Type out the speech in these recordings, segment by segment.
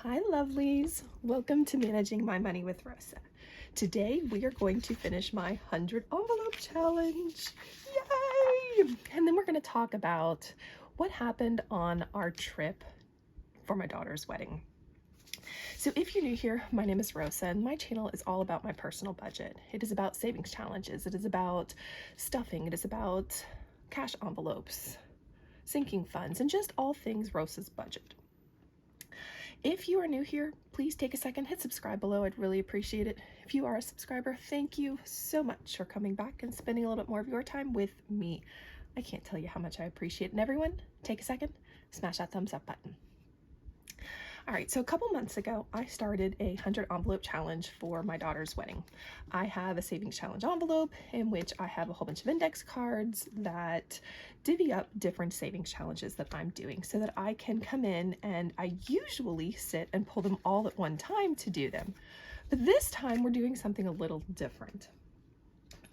Hi lovelies, welcome to Managing My Money with Rosa. Today we are going to finish my 100 envelope challenge. Yay! And then we're going to talk about what happened on our trip for my daughter's wedding. So if you're new here, my name is Rosa and my channel is all about my personal budget. It is about savings challenges, it is about stuffing, it is about cash envelopes, sinking funds, and just all things Rosa's budget. If you are new here, please take a second, hit subscribe below. I'd really appreciate it. If you are a subscriber, thank you so much for coming back and spending a little bit more of your time with me. I can't tell you how much I appreciate it. And everyone, take a second, smash that thumbs up button. All right, so a couple months ago, I started a 100 envelope challenge for my daughter's wedding. I have a savings challenge envelope in which I have a whole bunch of index cards that divvy up different savings challenges that I'm doing so that I can come in, and I usually sit and pull them all at one time to do them. But this time we're doing something a little different.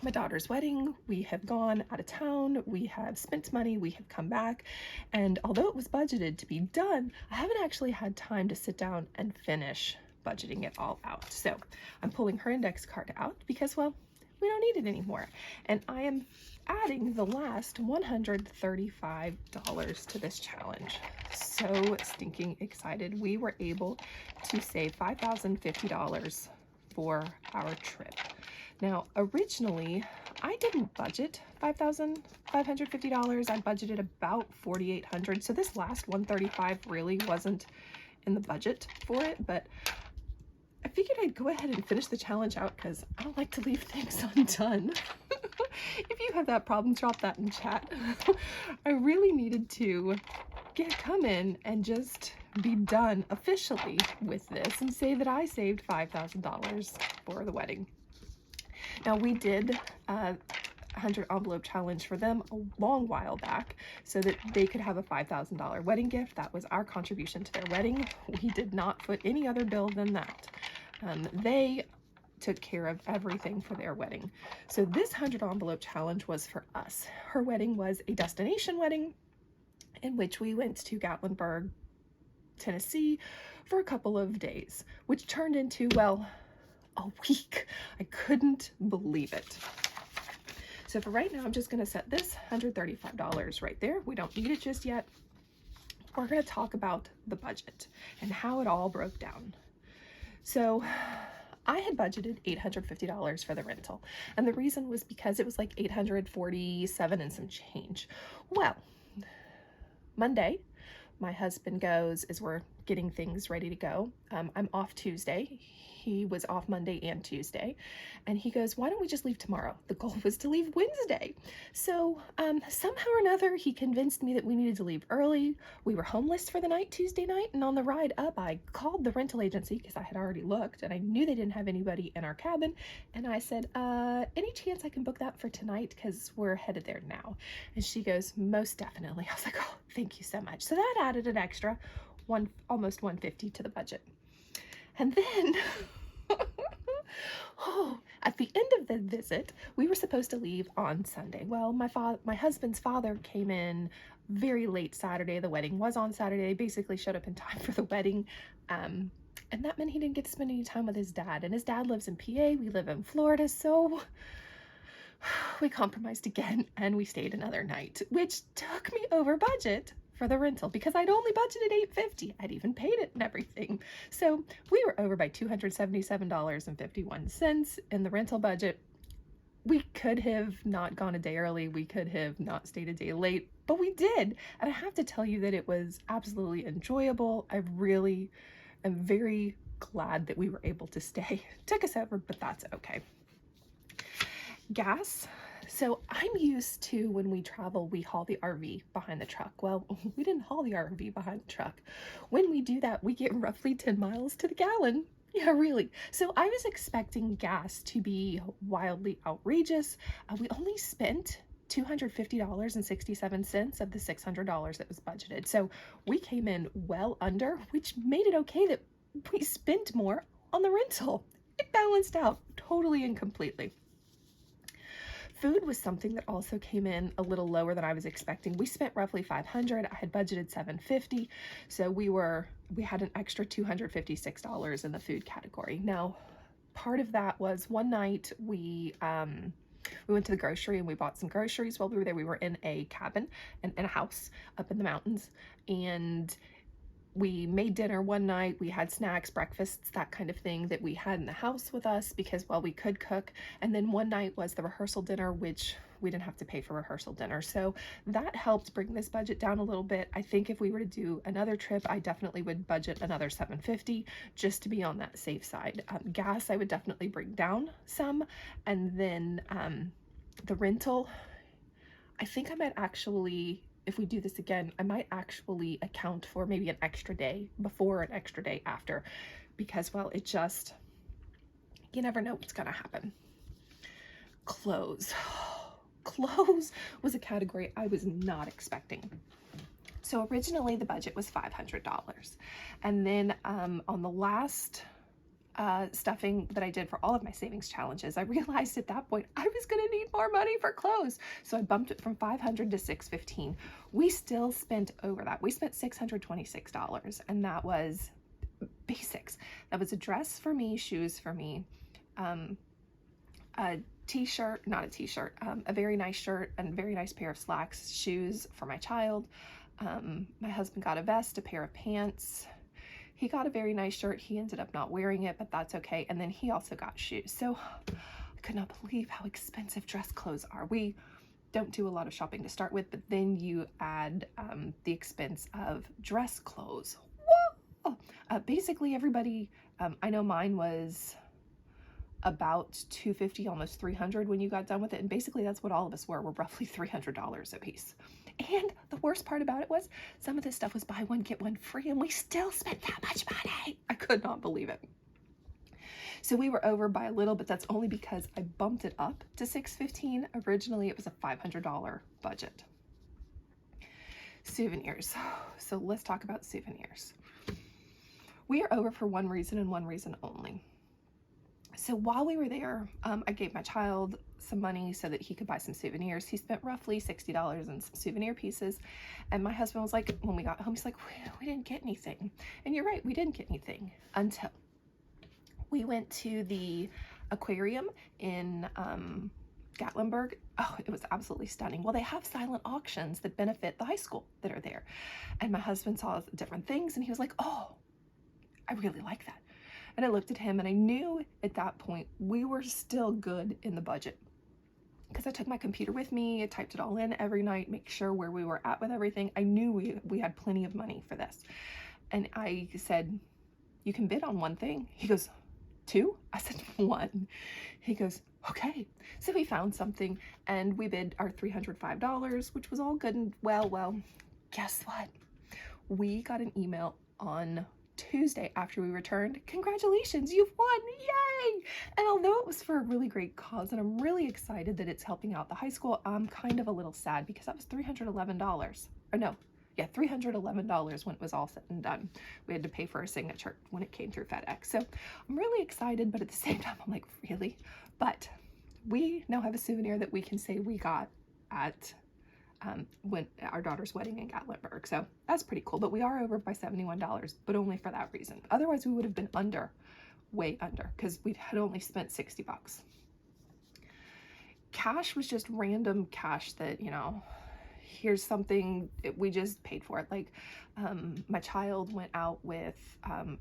My daughter's wedding, we have gone out of town, we have spent money, we have come back, and although it was budgeted to be done, I haven't actually had time to sit down and finish budgeting it all out. So I'm pulling her index card out because, well, we don't need it anymore. And I am adding the last $135 to this challenge. So stinking excited. We were able to save $5,050 for our trip. Now, originally, I didn't budget $5,550. I budgeted about $4,800. So this last $135 really wasn't in the budget for it, but I figured I'd go ahead and finish the challenge out because I don't like to leave things undone. If you have that problem, drop that in chat. I really needed to come in and just be done officially with this and say that I saved $5,000 for the wedding. Now, we did a 100 envelope challenge for them a long while back so that they could have a $5,000 wedding gift. That was our contribution to their wedding. We did not foot any other bill than that. They took care of everything for their wedding. So this 100 envelope challenge was for us. Her wedding was a destination wedding in which we went to Gatlinburg, Tennessee for a couple of days, which turned into, well, a week. I couldn't believe it. So for right now, I'm just going to set this $135 right there. We don't need it just yet. We're going to talk about the budget and how it all broke down. So I had budgeted $850 for the rental, and the reason was because it was like $847 and some change. Well, Monday, my husband goes, as we're getting things ready to go, I'm off Tuesday. He was off Monday and Tuesday, and he goes, why don't we just leave tomorrow? The goal was to leave Wednesday. So somehow or another, he convinced me that we needed to leave early. We were homeless for the night, Tuesday night, and on the ride up, I called the rental agency because I had already looked, and I knew they didn't have anybody in our cabin, and I said, any chance I can book that for tonight because we're headed there now? And she goes, most definitely. I was like, oh, thank you so much. So that added an extra almost $150 to the budget. And then, at the end of the visit, we were supposed to leave on Sunday. Well, my husband's father came in very late Saturday. The wedding was on Saturday. He basically showed up in time for the wedding. And that meant he didn't get to spend any time with his dad. And his dad lives in PA. We live in Florida. So we compromised again and we stayed another night, which took me over budget for the rental because I'd only budgeted $850. I'd even paid it and everything. So we were over by $277.51 in the rental budget. We could have not gone a day early. We could have not stayed a day late, but we did. And I have to tell you that it was absolutely enjoyable. I really am very glad that we were able to stay. It took us over, but that's okay. Gas. So I'm used to, when we travel, we haul the RV behind the truck. Well, we didn't haul the RV behind the truck. When we do that, we get roughly 10 miles to the gallon. Yeah, really. So I was expecting gas to be wildly outrageous. We only spent $250.67 of the $600 that was budgeted. So we came in well under, which made it okay that we spent more on the rental. It balanced out totally and completely. Food was something that also came in a little lower than I was expecting. We spent roughly $500. I had budgeted $750, so we had an extra $256 in the food category. Now, part of that was one night we went to the grocery and we bought some groceries while we were there. We were in a cabin and in a house up in the mountains, and we made dinner one night. We had snacks, breakfasts, that kind of thing that we had in the house with us because, well, we could cook. And then one night was the rehearsal dinner, which we didn't have to pay for rehearsal dinner. So that helped bring this budget down a little bit. I think if we were to do another trip, I definitely would budget another $750 just to be on that safe side. Gas, I would definitely bring down some. And then the rental, I think I might actually, if we do this again, I might actually account for maybe an extra day before, an extra day after, because, well, it just, you never know what's gonna happen. Clothes. Clothes was a category I was not expecting. So originally the budget was $500. And then on the last stuffing that I did for all of my savings challenges, I realized at that point I was going to need more money for clothes. So I bumped it from $500 to $615. We still spent over that. We spent $626, and that was basics. That was a dress for me, shoes for me, a t-shirt, not a t-shirt, a very nice shirt and a very nice pair of slacks, shoes for my child. My husband got a vest, a pair of pants. He got a very nice shirt. He ended up not wearing it, but that's okay. And then he also got shoes. So I could not believe how expensive dress clothes are. We don't do a lot of shopping to start with, but then you add the expense of dress clothes. Whoa! Basically everybody, I know mine was about $250, almost $300 when you got done with it. And basically that's what all of us were roughly $300 a piece. And the worst part about it was some of this stuff was buy one, get one free, and we still spent that much money. I could not believe it. So we were over by a little, but that's only because I bumped it up to $615. Originally it was a $500 budget. Souvenirs. So let's talk about souvenirs. We are over for one reason and one reason only. So while we were there, I gave my child some money so that he could buy some souvenirs. He spent roughly $60 in some souvenir pieces. And my husband was like, when we got home, he's like, we didn't get anything. And you're right, we didn't get anything until we went to the aquarium in Gatlinburg. Oh, it was absolutely stunning. Well, they have silent auctions that benefit the high school that are there. And my husband saw different things and he was like, oh, I really like that. And I looked at him and I knew at that point we were still good in the budget, because I took my computer with me, I typed it all in every night, make sure where we were at with everything. I knew we had plenty of money for this. And I said, you can bid on one thing. He goes, two? I said, one. He goes, okay. So we found something and we bid our $305, which was all good and well, guess what? We got an email on Tuesday after we returned. Congratulations, you've won, yay! And although it was for a really great cause and I'm really excited that it's helping out the high school, I'm kind of a little sad because that was $311. Or no, yeah, $311 when it was all said and done. We had to pay for a signature when it came through FedEx. So I'm really excited, but at the same time, I'm like, really? But we now have a souvenir that we can say we got at when our daughter's wedding in Gatlinburg. So that's pretty cool, but we are over by $71, but only for that reason. Otherwise we would have been under, way under, because we had only spent $60. Cash was just random cash that, you know, here's something, we just paid for it. Like my child went out with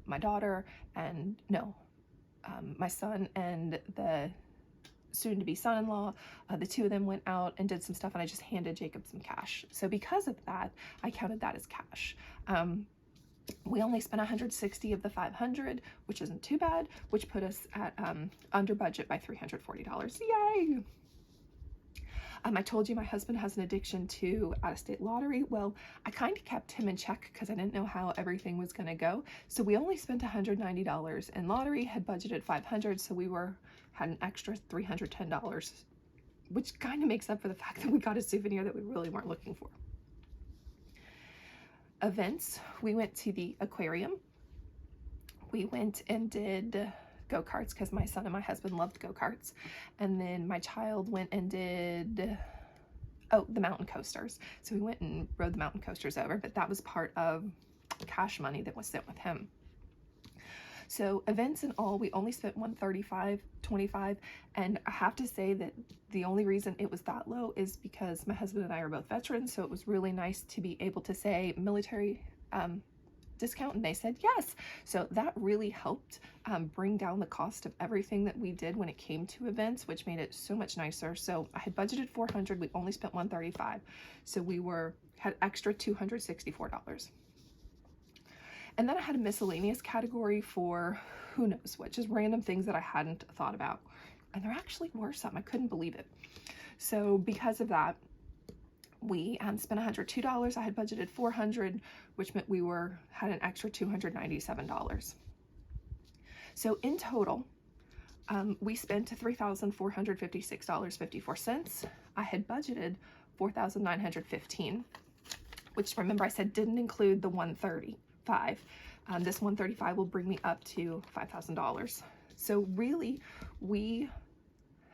my daughter and my son and the soon-to-be son-in-law. The two of them went out and did some stuff and I just handed Jacob some cash. So because of that, I counted that as cash. We only spent 160 of the 500, which isn't too bad, which put us at under budget by $340. Yay! I told you my husband has an addiction to out-of-state lottery. Well, I kind of kept him in check because I didn't know how everything was going to go. So we only spent $190 in lottery, had budgeted $500, so we had an extra $310, which kind of makes up for the fact that we got a souvenir that we really weren't looking for. Events, we went to the aquarium. We went and did go-karts because my son and my husband loved go-karts. And then my child went and did, oh, the mountain coasters. So we went and rode the mountain coasters over, but that was part of cash money that was sent with him. So events and all, we only spent $135.25, and I have to say that the only reason it was that low is because my husband and I are both veterans, so it was really nice to be able to say military discount, and they said yes. So that really helped bring down the cost of everything that we did when it came to events, which made it so much nicer. So I had budgeted $400, we only spent $135, so we had extra $264. And then I had a miscellaneous category for who knows what, just random things that I hadn't thought about. And there actually were some, I couldn't believe it. So because of that, we spent $102. I had budgeted $400, which meant we had an extra $297. So in total, we spent $3,456.54. I had budgeted $4,915, which, remember, I said didn't include the $135. This $135 will bring me up to $5,000. So really, we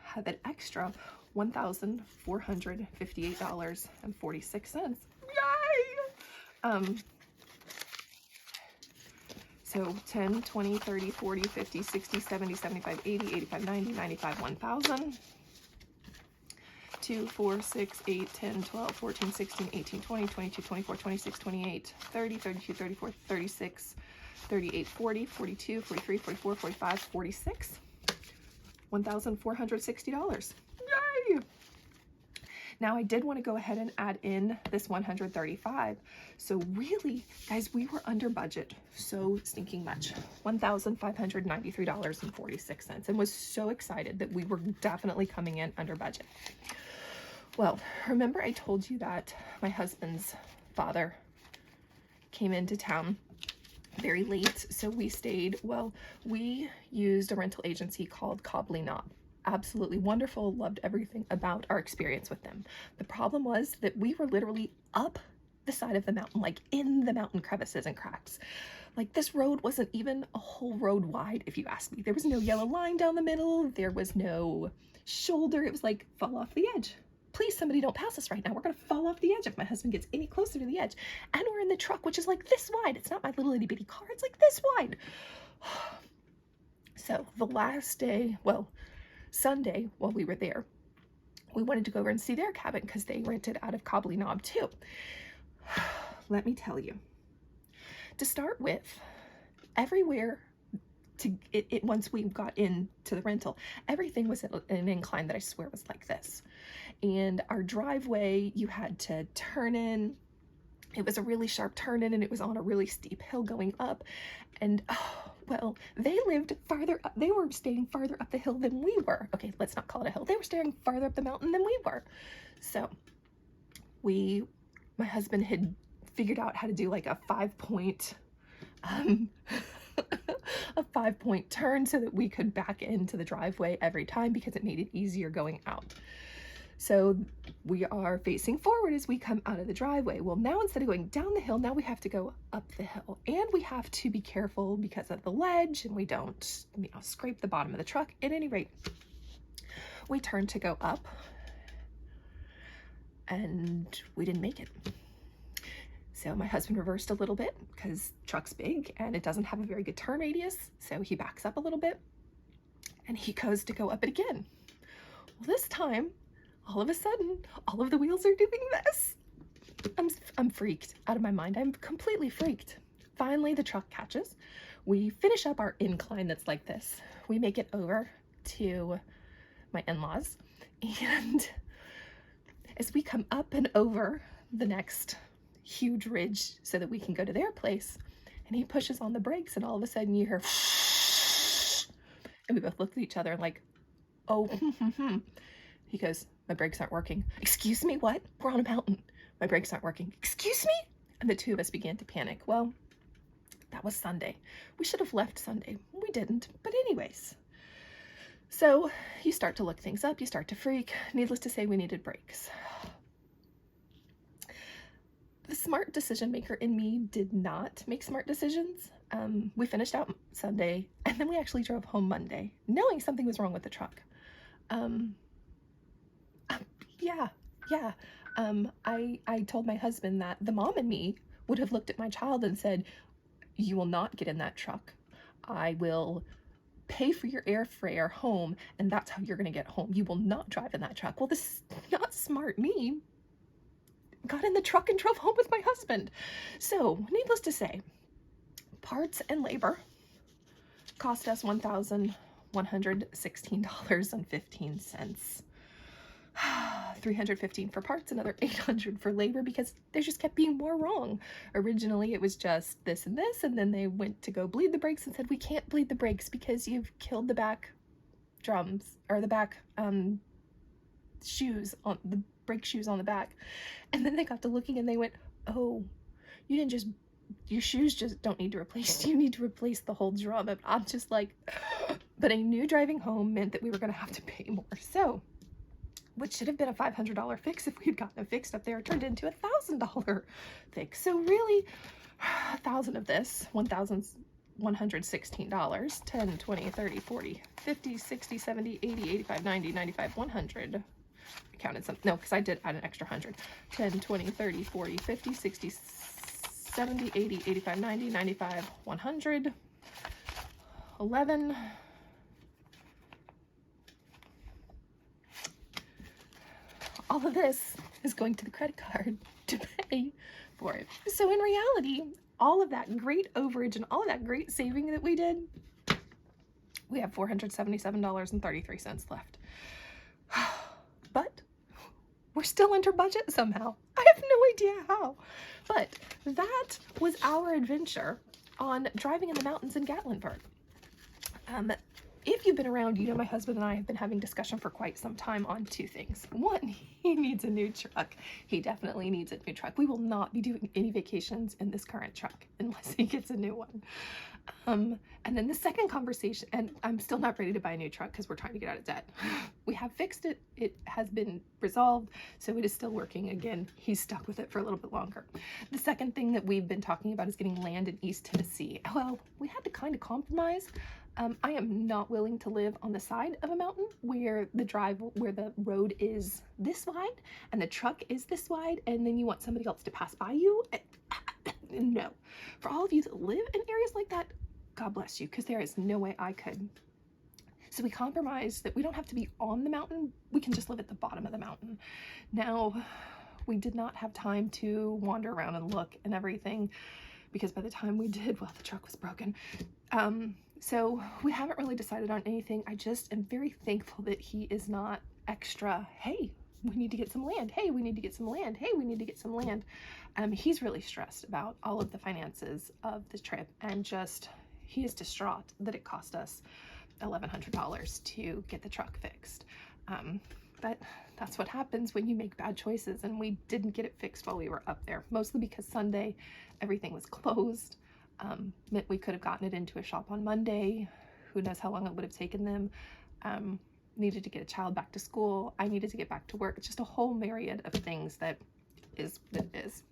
have an extra $1,458.46. Yay! So 10, 20, 30, 40, 50, 60, 70, 75, 80, 85, 90, 95, 1,000. 2, 4, 6, 8, 10, 12, 14, 16, 18, 20, 22, 24, 26, 28, 30, 32, 34, 36, 38, 40, 42, 43, 44, 45, 46. $1,460. Yay! Now I did want to go ahead and add in this $135. So really, guys, we were under budget so stinking much. $1,593.46, and was so excited that we were definitely coming in under budget. Well, remember I told you that my husband's father came into town very late, so we stayed. Well, we used a rental agency called Cobbly Knob. Absolutely wonderful, loved everything about our experience with them. The problem was that we were literally up the side of the mountain, like in the mountain crevices and cracks. Like, this road wasn't even a whole road wide, if you ask me. There was no yellow line down the middle, there was no shoulder. It was like, fall off the edge. Please, somebody don't pass us right now. We're gonna fall off the edge if my husband gets any closer to the edge. And we're in the truck, which is like this wide. It's not my little itty bitty car, it's like this wide. So the last day, well, Sunday, while we were there, we wanted to go over and see their cabin because they rented out of Cobbly Knob too. Let me tell you, to start with, everywhere once we got into the rental, everything was at an incline that I swear was like this. And our driveway, you had to turn in. It was a really sharp turn in, and it was on a really steep hill going up. And well, they lived farther up. They were staying farther up the hill than we were. Okay, let's not call it a hill. They were staying farther up the mountain than we were. So my husband had figured out how to do like a 5-point a 5-point turn so that we could back into the driveway every time because it made it easier going out. So we are facing forward as we come out of the driveway. Well, now instead of going down the hill, now we have to go up the hill, and we have to be careful because of the ledge, and we don't, scrape the bottom of the truck. At any rate, we turned to go up, and we didn't make it. So my husband reversed a little bit because truck's big and it doesn't have a very good turn radius. So he backs up a little bit and he goes to go up it again. Well, this time, all of a sudden, all of the wheels are doing this. I'm freaked out of my mind. I'm completely freaked. Finally, the truck catches. We finish up our incline that's like this. We make it over to my in-laws, and as we come up and over the next huge ridge so that we can go to their place, and he pushes on the brakes, and all of a sudden you hear and we both looked at each other like, oh. He goes, my brakes aren't working. Excuse me, what? We're on a mountain. My brakes aren't working. Excuse me? And the two of us began to panic. Well, that was Sunday. We should have left Sunday. We didn't, but anyways. So you start to look things up, you start to freak. Needless to say, we needed brakes. The smart decision maker in me did not make smart decisions, We finished out Sunday, and then we actually drove home Monday, knowing something was wrong with the truck. Yeah. I told my husband that the mom and me would have looked at my child and said, "You will not get in that truck. I will pay for your airfare home, and that's how you're going to get home. You will not drive in that truck." Well, this not smart me got in the truck and drove home with my husband. So, needless to say, parts and labor cost us $1,116.15. $315 for parts, another $800 for labor, because they just kept being more wrong. Originally it was just this and this, and then they went to go bleed the brakes and said, "We can't bleed the brakes because you've killed the back drums, or the back shoes, on the brake shoes on the back." And then they got to looking and they went, "Oh, you didn't just, your shoes just don't need to replace, you need to replace the whole drum." And I'm just like, but I knew driving home meant that we were going to have to pay more. So what should have been a $500 fix if we had gotten it fixed up there turned into a $1,000 fix. So really, 1,000 of this, $1,116, 10, 20, 30, 40, 50, 60, 70, 80, 85, 90, 95, 100. I counted some, no, because I did add an extra 100. 10, 20, 30, 40, 50, 60, 70, 80, 85, 90, 95, 100, 11, all of this is going to the credit card to pay for it. So in reality, all of that great overage and all of that great saving that we did, we have $477.33 left. But we're still under budget somehow. I have no idea how. But that was our adventure on driving in the mountains in Gatlinburg. If you've been around, you know my husband and I have been having discussion for quite some time on two things. One, he needs a new truck. He definitely needs a new truck. We will not be doing any vacations in this current truck unless he gets a new one. And then the second conversation, and I'm still not ready to buy a new truck because we're trying to get out of debt. We have fixed it. It has been resolved, so it is still working. Again, he's stuck with it for a little bit longer. The second thing that we've been talking about is getting land in East Tennessee. Well, we had to kind of compromise. I am not willing to live on the side of a mountain where the road is this wide and the truck is this wide, and then you want somebody else to pass by you. No. For all of you that live in areas like that, God bless you, because there is no way I could. So we compromised that we don't have to be on the mountain. We can just live at the bottom of the mountain. Now, we did not have time to wander around and look and everything, because by the time we did, well, the truck was broken. So we haven't really decided on anything. I just am very thankful that he is not extra, "Hey, we need to get some land. Hey, we need to get some land. Hey, we need to get some land." He's really stressed about all of the finances of the trip, and just, he is distraught that it cost us $1,100 to get the truck fixed. But that's what happens when you make bad choices, and we didn't get it fixed while we were up there, mostly because Sunday everything was closed. Meant we could have gotten it into a shop on Monday. Who knows how long it would have taken them. Needed to get a child back to school. I needed to get back to work. It's just a whole myriad of things that is what it is.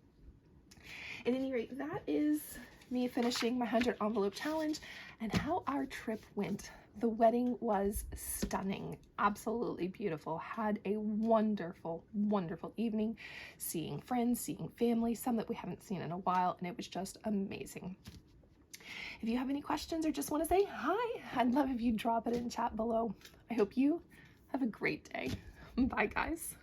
At any rate, that is me finishing my 100 envelope challenge and how our trip went. The wedding was stunning, absolutely beautiful. Had a wonderful, wonderful evening, seeing friends, seeing family, some that we haven't seen in a while, and it was just amazing. If you have any questions or just want to say hi, I'd love if you drop it in chat below. I hope you have a great day. Bye, guys.